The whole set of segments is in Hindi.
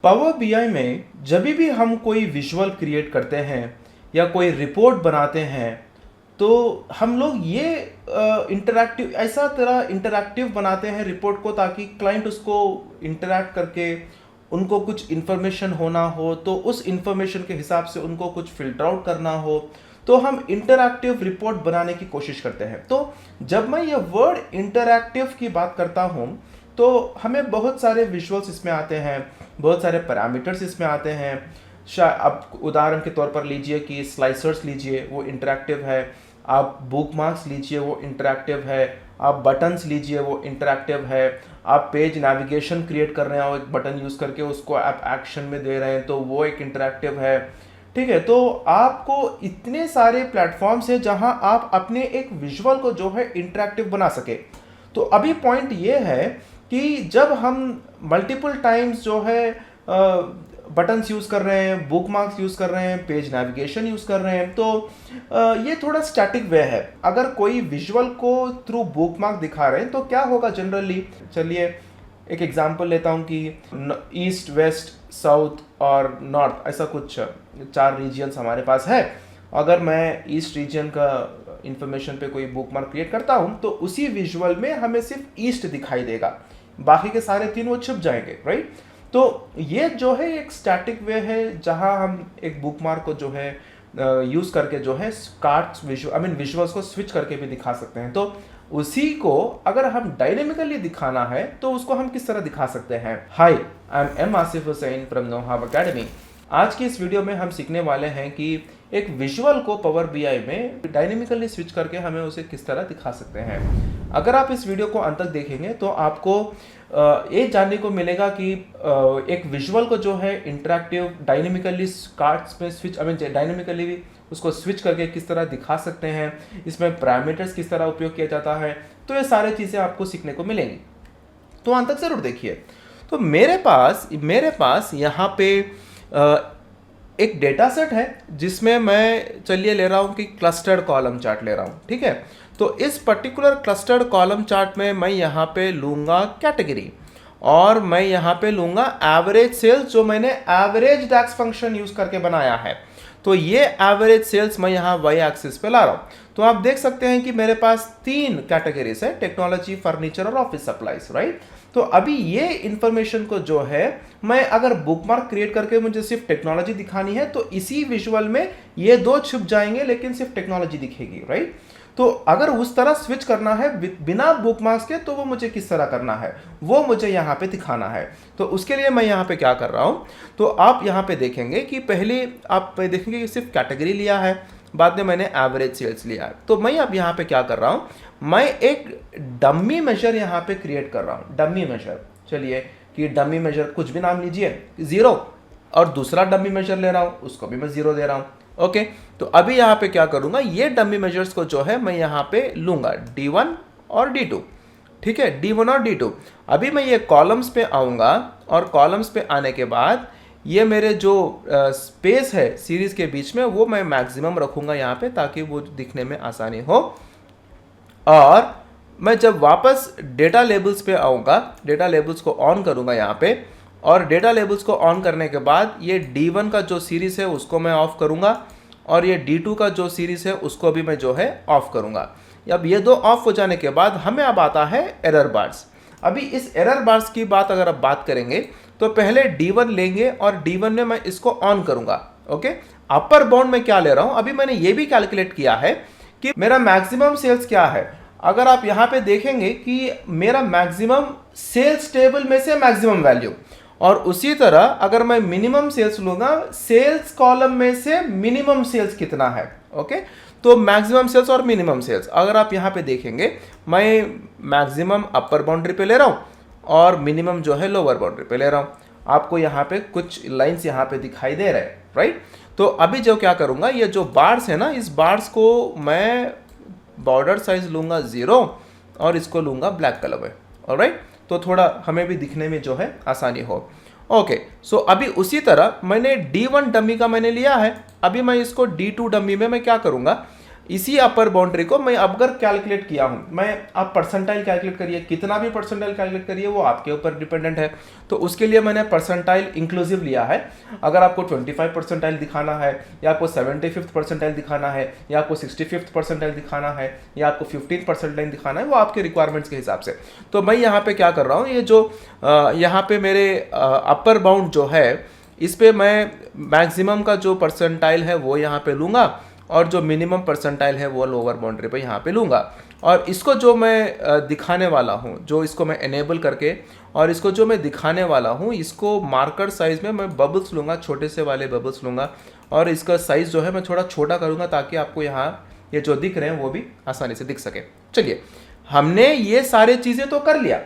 पावर बीआई में जब भी हम कोई विजुअल क्रिएट करते हैं या कोई रिपोर्ट बनाते हैं तो हम लोग ये इंटरैक्टिव ऐसा तरह इंटरैक्टिव बनाते हैं रिपोर्ट को ताकि क्लाइंट उसको इंटरैक्ट करके उनको कुछ इन्फॉर्मेशन होना हो तो उस इन्फॉर्मेशन के हिसाब से उनको कुछ फिल्टर आउट करना हो तो हम इंटरैक्टिव रिपोर्ट बनाने की कोशिश करते हैं। तो जब मैं ये वर्ड इंटरैक्टिव की बात करता हूँ तो हमें बहुत सारे विजुअल्स इसमें आते हैं, बहुत सारे पैरामीटर्स इसमें आते हैं। आप उदाहरण के तौर पर लीजिए कि स्लाइसर्स लीजिए, वो इंटरैक्टिव है। आप बुकमार्क्स लीजिए, वो इंटरैक्टिव है। आप बटन्स लीजिए, वो इंटरैक्टिव है। आप पेज नेविगेशन क्रिएट कर रहे हैं और एक बटन यूज़ करके उसको आप एक्शन में दे रहे हैं तो वो एक इंटरैक्टिव है। ठीक है, तो आपको इतने सारे प्लेटफॉर्म्स हैं जहां आप अपने एक विजुअल को जो है इंटरैक्टिव बना सके। तो अभी पॉइंट ये है कि जब हम मल्टीपल टाइम्स जो है बटन्स यूज़ कर रहे हैं, बुकमार्क्स यूज़ कर रहे हैं, पेज नेविगेशन यूज़ कर रहे हैं तो ये थोड़ा स्टैटिक वे है। अगर कोई विजुअल को थ्रू बुकमार्क दिखा रहे हैं तो क्या होगा जनरली, चलिए एक एग्जांपल लेता हूँ कि ईस्ट, वेस्ट, साउथ और नॉर्थ ऐसा कुछ 4 रीजियंस हमारे पास है। अगर मैं ईस्ट रीजन का इंफॉर्मेशन पे कोई बुकमार्क क्रिएट करता हूँ तो उसी विजुअल में हमें सिर्फ ईस्ट दिखाई देगा, बाकी के सारे 3 वो छुप जाएंगे, राइट। तो ये जो है एक स्टैटिक वे है जहां हम एक बुकमार्क को जो है यूज करके जो है कार्ड्स विजुअल्स को स्विच करके भी दिखा सकते हैं। तो उसी को अगर हम डायनेमिकली दिखाना है तो उसको हम किस तरह दिखा सकते हैं। Hi, I am um Asif Hussain from Know How Academy. आज की इस वीडियो में हम सीखने वाले हैं कि एक विजुअल को पावर बीआई में डायनेमिकली स्विच करके हमें उसे किस तरह दिखा सकते हैं। अगर आप इस वीडियो को अंत तक देखेंगे तो आपको ये जानने को मिलेगा कि एक विजुअल को जो है इंटरैक्टिव डायनेमिकली कार्ड्स में स्विच डायनेमिकली भी उसको स्विच करके किस तरह दिखा सकते हैं, इसमें पैरामीटर्स किस तरह उपयोग किया जाता है। तो ये सारी चीज़ें आपको सीखने को मिलेंगी, तो अंत तक ज़रूर देखिए। तो मेरे पास यहाँ पे एक डेटा सेट है जिसमें मैं चलिए ले रहा हूँ कि क्लस्टर्ड कॉलम चार्ट ले रहा हूँ, ठीक है। तो इस पर्टिकुलर क्लस्टर्ड कॉलम चार्ट में मैं यहाँ पे लूँगा कैटेगरी और मैं यहाँ पे लूँगा एवरेज सेल्स, जो मैंने एवरेज डैक्स फंक्शन यूज़ करके बनाया है। तो ये एवरेज सेल्स मैं यहाँ वाई एक्सिस पे ला रहा हूँ। तो आप देख सकते हैं कि मेरे पास 3 कैटेगरीज है, टेक्नोलॉजी, फर्नीचर और ऑफिस सप्लाईज, राइट। तो अभी ये इंफॉर्मेशन को जो है मैं अगर बुकमार्क क्रिएट करके मुझे सिर्फ टेक्नोलॉजी दिखानी है तो इसी विजुअल में ये 2 छुप जाएंगे लेकिन सिर्फ टेक्नोलॉजी दिखेगी, राइट। तो अगर उस तरह स्विच करना है बिना बुकमार्क्स के तो वो मुझे किस तरह करना है वो मुझे यहाँ पे दिखाना है। तो उसके लिए मैं यहाँ पे क्या कर रहा हूँ, तो आप यहाँ पे देखेंगे कि पहले आप देखेंगे कि सिर्फ कैटेगरी लिया है, बाद में मैंने एवरेज सेल्स लिया है। तो मैं अब यहाँ पे क्या कर रहा हूँ, मैं एक डमी मेजर यहाँ पे क्रिएट कर रहा हूँ। डमी मेजर, चलिए कि डमी मेजर कुछ भी नाम लीजिए, 0, और दूसरा डमी मेजर ले रहा हूँ उसको भी मैं 0 दे रहा हूँ। ओके, तो अभी यहाँ पे क्या करूँगा, ये डमी मेजर्स को जो है मैं यहाँ पे लूँगा D1 और D2, ठीक है, D1 और D2। अभी मैं ये कॉलम्स पे आऊँगा और कॉलम्स पे आने के बाद ये मेरे जो स्पेस है सीरीज के बीच में वो मैं मैक्सिमम रखूँगा यहाँ पे ताकि वो दिखने में आसानी हो। और मैं जब वापस डेटा लेबल्स पे आऊँगा, डेटा लेबल्स को ऑन करूँगा यहाँ पे, और डेटा लेबल्स को ऑन करने के बाद ये D1 का जो सीरीज़ है उसको मैं ऑफ करूँगा और ये D2 का जो सीरीज़ है उसको भी मैं जो है ऑफ करूँगा। अब ये 2 ऑफ हो जाने के बाद हमें अब आता है एरर बार्स। अभी इस एरर बार्स की बात अगर आप बात करेंगे तो पहले D1 लेंगे और D1 में मैं इसको ऑन करूँगा। ओके, अपर बाउंड में क्या ले रहा हूँ, अभी मैंने ये भी कैलकुलेट किया है कि मेरा मैक्सिमम सेल्स क्या है। अगर आप यहाँ पे देखेंगे कि मेरा मैक्सिमम सेल्स टेबल में से मैक्सिमम वैल्यू, और उसी तरह अगर मैं मिनिमम सेल्स लूँगा सेल्स कॉलम में से मिनिमम सेल्स कितना है। ओके, तो मैक्सिमम सेल्स और मिनिमम सेल्स अगर आप यहाँ पे देखेंगे मैं मैक्सिमम अपर बाउंड्री पे ले रहा हूँ और मिनिमम जो है लोअर बाउंड्री पे ले रहा हूँ। आपको यहाँ पे कुछ लाइन्स यहाँ पे दिखाई दे रहे हैं, राइट। तो अभी जो क्या करूँगा, ये जो बार्स है ना, इस बार्स को मैं बॉर्डर साइज लूँगा 0 और इसको लूँगा ब्लैक कलर में, ऑलराइट, तो थोड़ा हमें भी दिखने में जो है आसानी हो। ओके, सो अभी उसी तरह मैंने D1 डमी का मैंने लिया है, अभी मैं इसको D2 डमी में मैं क्या करूँगा, इसी अपर बाउंड्री को मैं अगर कैलकुलेट किया हूं, मैं आप परसेंटाइल कैलकुलेट करिए, कितना भी परसेंटाइल कैलकुलेट करिए वो आपके ऊपर डिपेंडेंट है। तो उसके लिए मैंने परसेंटाइल इंक्लूसिव लिया है। अगर आपको 25 परसेंटाइल दिखाना है, या आपको 75th परसेंटाइल दिखाना है, या आपको 65th परसेंटाइल दिखाना है, या आपको 15th परसेंटाइल दिखाना है, वो आपके रिक्वायरमेंट्स के हिसाब से। तो मैं यहाँ पे क्या कर रहा हूँ, ये जो यहाँ पे मेरे अपर बाउंड जो है, इस पे मैं मैक्सिमम का जो परसेंटाइल है वो यहाँ पे लूँगा, और जो मिनिमम परसेंटाइल है वो लोअर बाउंड्री पे यहाँ पे लूँगा। और इसको जो मैं दिखाने वाला हूँ, जो इसको मैं एनेबल करके, और इसको जो मैं दिखाने वाला हूँ, इसको मार्कर साइज में मैं बबल्स लूँगा, छोटे से वाले बबल्स लूँगा, और इसका साइज़ जो है मैं थोड़ा छोटा करूँगा, ताकि आपको यहाँ ये जो दिख रहे हैं वो भी आसानी से दिख सके। चलिए, हमने ये सारे चीज़ें तो कर लिया,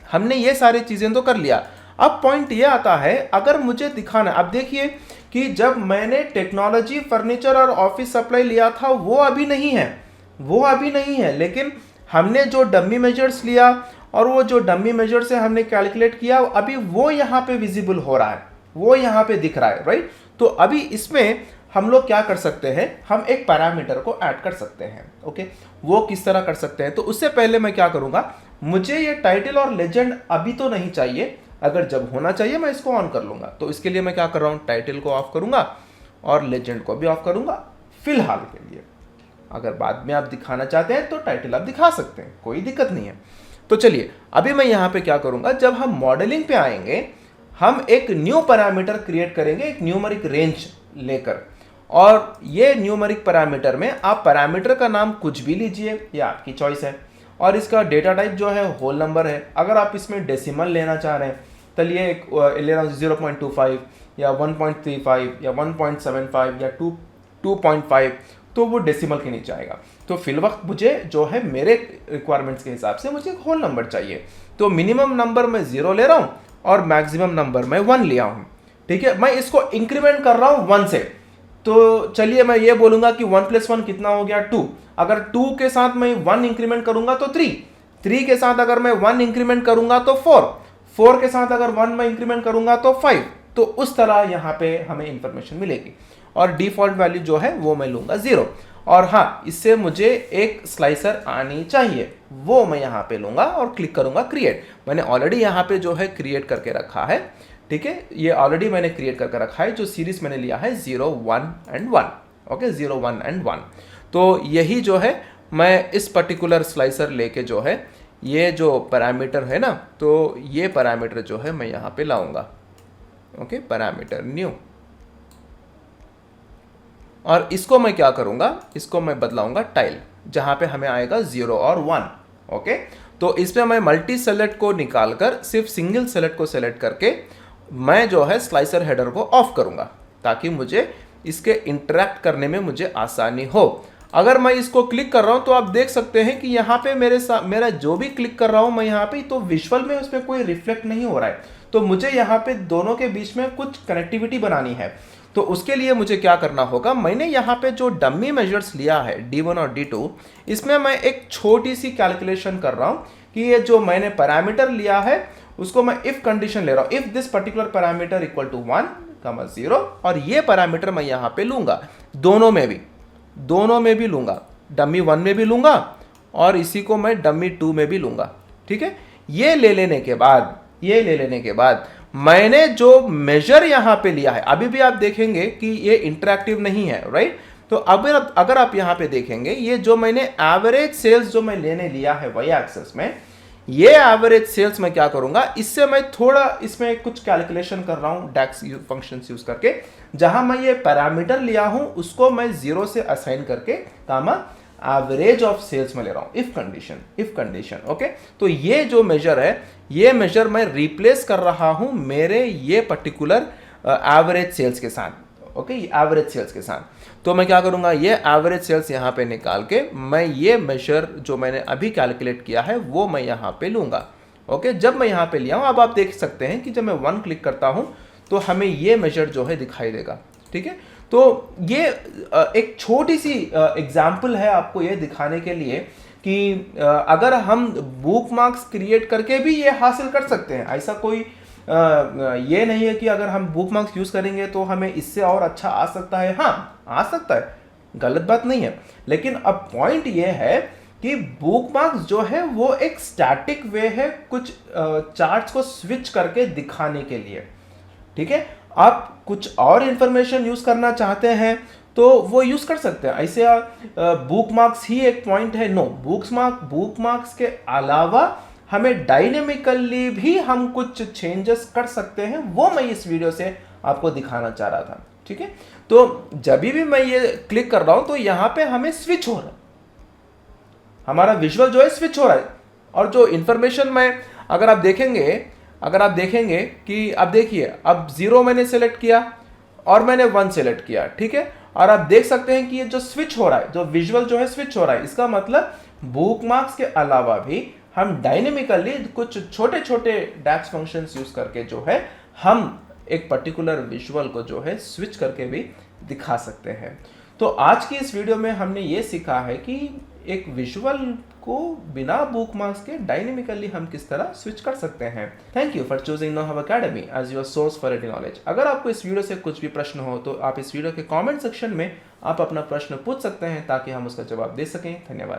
हमने ये सारी चीज़ें तो कर लिया। अब पॉइंट ये आता है, अगर मुझे दिखाना, अब देखिए कि जब मैंने टेक्नोलॉजी, फर्नीचर और ऑफिस सप्लाई लिया था वो अभी नहीं है, वो अभी नहीं है, लेकिन हमने जो डमी मेजर्स लिया और वो जो डमी मेजर से हमने कैलकुलेट किया, अभी वो यहाँ पे विजिबल हो रहा है, वो यहाँ पे दिख रहा है, राइट। तो अभी इसमें हम लोग क्या कर सकते हैं, हम एक पैरामीटर को ऐड कर सकते हैं। ओके, वो किस तरह कर सकते हैं, तो उससे पहले मैं क्या करूंगा, मुझे ये टाइटल और लेजेंड अभी तो नहीं चाहिए, अगर जब होना चाहिए मैं इसको ऑन कर लूंगा। तो इसके लिए मैं क्या कर रहा हूँ, टाइटल को ऑफ करूंगा और लेजेंड को भी ऑफ करूंगा फिलहाल के लिए। अगर बाद में आप दिखाना चाहते हैं तो टाइटल आप दिखा सकते हैं, कोई दिक्कत नहीं है। तो चलिए, अभी मैं यहाँ पे क्या करूंगा, जब हम मॉडलिंग पे आएंगे, हम एक न्यू पैरामीटर क्रिएट करेंगे, एक न्यूमेरिक रेंज लेकर, और ये न्यूमेरिक पैरामीटर में आप पैरामीटर का नाम कुछ भी लीजिए, ये आपकी चॉइस है, और इसका डेटा टाइप जो है होल नंबर है। अगर आप इसमें डेसिमल लेना चाह रहे हैं, चलिए एक ले रहा हूँ 0.25 या 1.35 या 1.75 या 2.5, तो वो डेसिमल के नीचे आएगा। तो फिल वक्त मुझे जो है मेरे रिक्वायरमेंट्स के हिसाब से मुझे एक होल नंबर चाहिए। तो मिनिमम नंबर मैं 0 ले रहा हूँ और मैक्सिमम नंबर मैं 1 लिया हूँ, ठीक है। मैं इसको इंक्रीमेंट कर रहा हूँ 1 से। तो चलिए मैं ये बोलूंगा कि 1 + 1 कितना हो गया, 2। अगर 2 के साथ मैं 1 इंक्रीमेंट करूंगा तो 3, 3 के साथ अगर मैं 1 इंक्रीमेंट करूंगा तो 4, 4 के साथ अगर 1 मैं इंक्रीमेंट करूंगा तो 5। तो उस तरह यहाँ पे हमें इंफॉर्मेशन मिलेगी, और डिफॉल्ट वैल्यू जो है वो मैं लूंगा 0। और हाँ, इससे मुझे एक स्लाइसर आनी चाहिए, वो मैं यहाँ पे लूंगा और क्लिक करूंगा क्रिएट। मैंने ऑलरेडी यहाँ पे जो है क्रिएट करके रखा है, ठीक है, ये ऑलरेडी मैंने क्रिएट करके रखा है। जो सीरीज मैंने लिया है 0, 1 and 1, ओके, 0, 1 and 1। तो यही जो है मैं इस पर्टिकुलर स्लाइसर लेके जो है ये जो पैरामीटर है ना, तो ये पैरामीटर जो है मैं यहाँ पे लाऊंगा, ओके, पैरामीटर न्यू, और इसको मैं क्या करूंगा, इसको मैं बदलाऊंगा टाइल, जहां पे हमें आएगा 0 और 1, ओके। तो इसमें मैं मल्टी सेलेक्ट को निकालकर सिर्फ सिंगल सेलेक्ट को सेलेक्ट करके मैं जो है स्लाइसर हेडर को ऑफ करूंगा, ताकि मुझे इसके इंटरेक्ट करने में मुझे आसानी हो। अगर मैं इसको क्लिक कर रहा हूं तो आप देख सकते हैं कि यहाँ पे मेरा जो भी क्लिक कर रहा हूं मैं यहाँ पे, तो विजुअल में उसमें कोई रिफ्लेक्ट नहीं हो रहा है। तो मुझे यहाँ पे दोनों के बीच में कुछ कनेक्टिविटी बनानी है। तो उसके लिए मुझे क्या करना होगा, मैंने यहाँ पे जो डमी मेजर्स लिया है D1 और D2, इसमें मैं एक छोटी सी कैलकुलेशन कर रहा हूँ कि ये जो मैंने पैरामीटर लिया है उसको मैं इफ कंडीशन ले रहा हूँ, if this particular parameter equal to 1, 0, और ये पैरामीटर मैं यहाँ पे लूंगा, दोनों में भी लूंगा, डमी 1 में भी लूंगा और इसी को मैं डमी 2 में भी लूंगा, ठीक है। ये ले लेने के बाद मैंने जो मेजर यहां पे लिया है, अभी भी आप देखेंगे कि ये इंटरैक्टिव नहीं है, राइट। तो अगर आप यहां पे देखेंगे, ये जो मैंने एवरेज सेल्स जो मैं लेने लिया है वाई एक्सेस में, ये एवरेज सेल्स मैं क्या करूंगा, इससे मैं थोड़ा इसमें कुछ कैलकुलेशन कर रहा हूं डैक्स फंक्शंस यूज करके, जहां मैं ये पैरामीटर लिया हूं उसको मैं 0 से असाइन करके कामा एवरेज ऑफ सेल्स में ले रहा हूं, इफ कंडीशन, ओके। तो ये जो मेजर है, ये मेजर मैं रिप्लेस कर रहा हूं मेरे ये पर्टिकुलर एवरेज सेल्स के साथ, ओके, एवरेज सेल्स के साथ। तो मैं क्या करूंगा, ये एवरेज सेल्स यहाँ पे निकाल के मैं ये मेजर जो मैंने अभी कैलकुलेट किया है वो मैं यहाँ पे लूंगा, ओके। जब मैं यहाँ पे लिया हूँ, अब आप देख सकते हैं कि जब मैं 1 क्लिक करता हूँ तो हमें ये मेजर जो है दिखाई देगा, ठीक है। तो ये एक छोटी सी एग्जाम्पल है आपको ये दिखाने के लिए कि अगर हम बुक मार्क्स क्रिएट करके भी ये हासिल कर सकते हैं। ऐसा कोई ये नहीं है कि अगर हम बुक मार्क्स यूज करेंगे तो हमें इससे और अच्छा आ सकता है। हाँ, आ सकता है, गलत बात नहीं है, लेकिन अब पॉइंट ये है कि बुकमार्क्स जो है वो एक स्टैटिक वे है कुछ चार्ट्स को स्विच करके दिखाने के लिए। ठीक है, आप कुछ और इंफॉर्मेशन यूज करना चाहते हैं तो वो यूज कर सकते हैं। ऐसे बुकमार्क्स ही एक पॉइंट है, नो, बुकमार्क्स के अलावा हमें डायनेमिकली भी हम कुछ चेंजेस कर सकते हैं, वो मैं इस वीडियो से आपको दिखाना चाह रहा था। ठीक है, तो जब भी मैं ये क्लिक कर रहा हूं तो यहां पे हमें स्विच हो रहा है, हमारा विजुअल जो है स्विच हो रहा है। और जो इंफॉर्मेशन में अगर आप देखेंगे कि अब देखिए, अब 0 मैंने सेलेक्ट किया और मैंने 1 सेलेक्ट किया। ठीक है, और आप देख सकते हैं कि ये जो स्विच हो रहा है, जो विजुअल जो है स्विच हो रहा है, इसका मतलब बुकमार्क्स के अलावा भी हम डायनेमिकली कुछ छोटे छोटे डैक्स फंक्शंस यूज करके जो है हम एक पर्टिकुलर विजुअल को जो है स्विच करके भी दिखा सकते हैं। तो आज की इस वीडियो में हमने ये सीखा है कि एक विजुअल को बिना बुकमार्क्स के डायनेमिकली हम किस तरह स्विच कर सकते हैं। Thank you for choosing Know How Academy as your source for ready knowledge. अगर आपको इस वीडियो से कुछ भी प्रश्न हो तो आप इस वीडियो के कमेंट सेक्शन में आप अपना प्रश्न पूछ सकते हैं ताकि हम उसका जवाब दे सकें। धन्यवाद।